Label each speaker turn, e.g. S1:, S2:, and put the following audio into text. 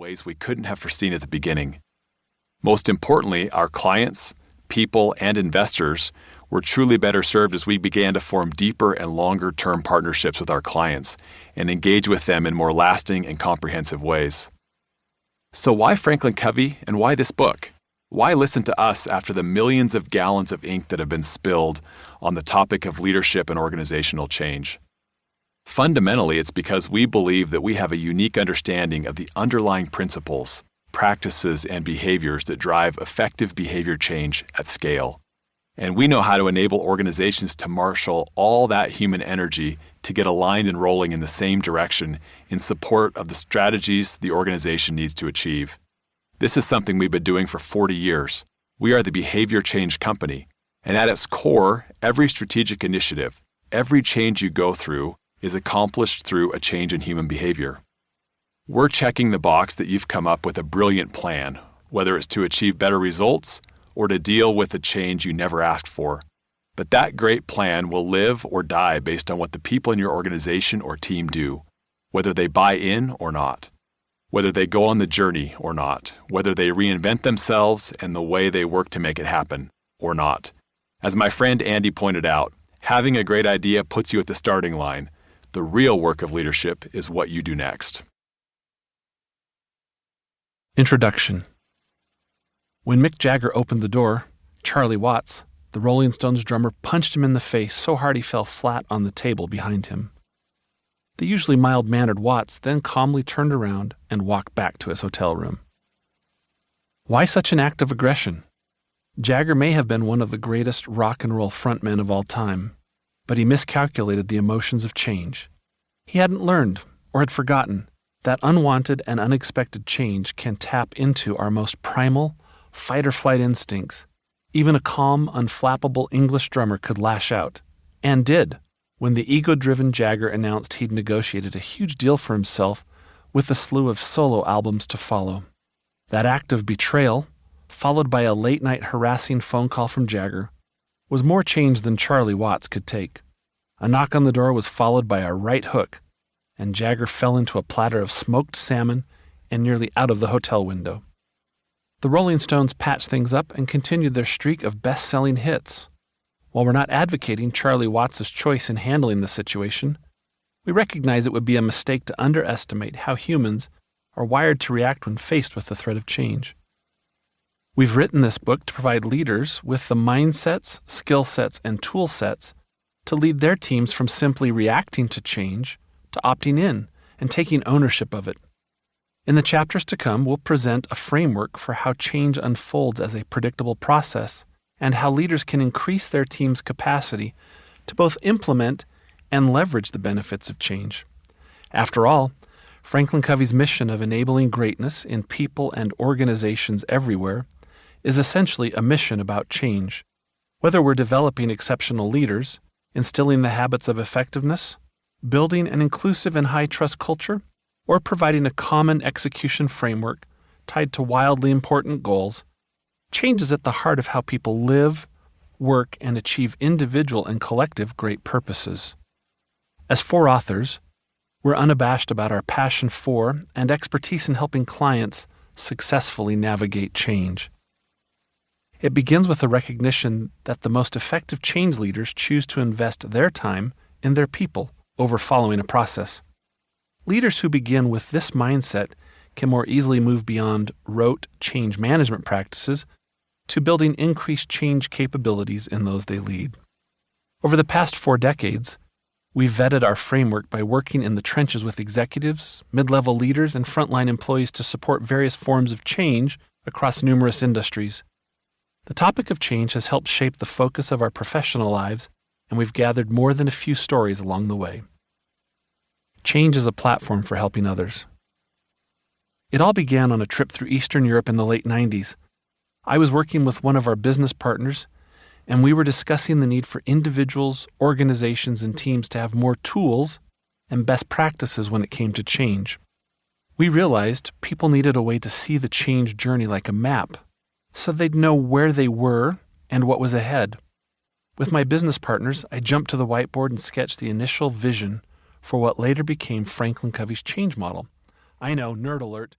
S1: ways we couldn't have foreseen at the beginning. Most importantly, our clients, people, and investors were truly better served as we began to form deeper and longer-term partnerships with our clients and engage with them in more lasting and comprehensive ways. So why FranklinCovey and why this book? Why listen to us after the millions of gallons of ink that have been spilled on the topic of leadership and organizational change? Fundamentally, it's because we believe that we have a unique understanding of the underlying principles, practices, and behaviors that drive effective behavior change at scale. And we know how to enable organizations to marshal all that human energy to get aligned and rolling in the same direction in support of the strategies the organization needs to achieve. This is something we've been doing for 40 years. We are the behavior change company, and at its core, every strategic initiative, every change you go through is accomplished through a change in human behavior. We're checking the box that you've come up with a brilliant plan, whether it's to achieve better results or to deal with a change you never asked for. But that great plan will live or die based on what the people in your organization or team do, whether they buy in or not, whether they go on the journey or not, whether they reinvent themselves and the way they work to make it happen or not. As my friend Andy pointed out, having a great idea puts you at the starting line. The real work of leadership is what you do next.
S2: Introduction. When Mick Jagger opened the door, Charlie Watts, the Rolling Stones drummer, punched him in the face so hard he fell flat on the table behind him. The usually mild-mannered Watts then calmly turned around and walked back to his hotel room. Why such an act of aggression? Jagger may have been one of the greatest rock and roll frontmen of all time, but he miscalculated the emotions of change. He hadn't learned, or had forgotten, that unwanted and unexpected change can tap into our most primal, fight-or-flight instincts. Even a calm, unflappable English drummer could lash out, and did, when the ego-driven Jagger announced he'd negotiated a huge deal for himself with a slew of solo albums to follow. That act of betrayal, followed by a late-night harassing phone call from Jagger, was more change than Charlie Watts could take. A knock on the door was followed by a right hook, and Jagger fell into a platter of smoked salmon and nearly out of the hotel window. The Rolling Stones patched things up and continued their streak of best-selling hits. While we're not advocating Charlie Watts' choice in handling the situation, we recognize it would be a mistake to underestimate how humans are wired to react when faced with the threat of change. We've written this book to provide leaders with the mindsets, skill sets, and tool sets to lead their teams from simply reacting to change to opting in and taking ownership of it. In the chapters to come, we'll present a framework for how change unfolds as a predictable process and how leaders can increase their team's capacity to both implement and leverage the benefits of change. After all, FranklinCovey's mission of enabling greatness in people and organizations everywhere is essentially a mission about change. Whether we're developing exceptional leaders, instilling the habits of effectiveness, building an inclusive and high-trust culture, or providing a common execution framework tied to wildly important goals, change is at the heart of how people live, work, and achieve individual and collective great purposes. As four authors, we're unabashed about our passion for and expertise in helping clients successfully navigate change. It begins with the recognition that the most effective change leaders choose to invest their time in their people over following a process. Leaders who begin with this mindset can more easily move beyond rote change management practices to building increased change capabilities in those they lead. Over the past 4 decades, we've vetted our framework by working in the trenches with executives, mid-level leaders, and frontline employees to support various forms of change across numerous industries. The topic of change has helped shape the focus of our professional lives, and we've gathered more than a few stories along the way. Change is a platform for helping others. It all began on a trip through Eastern Europe in the late 90s. I was working with one of our business partners, and we were discussing the need for individuals, organizations, and teams to have more tools and best practices when it came to change. We realized people needed a way to see the change journey like a map, so they'd know where they were and what was ahead. With my business partners, I jumped to the whiteboard and sketched the initial vision for what later became FranklinCovey's change model. I know, nerd alert,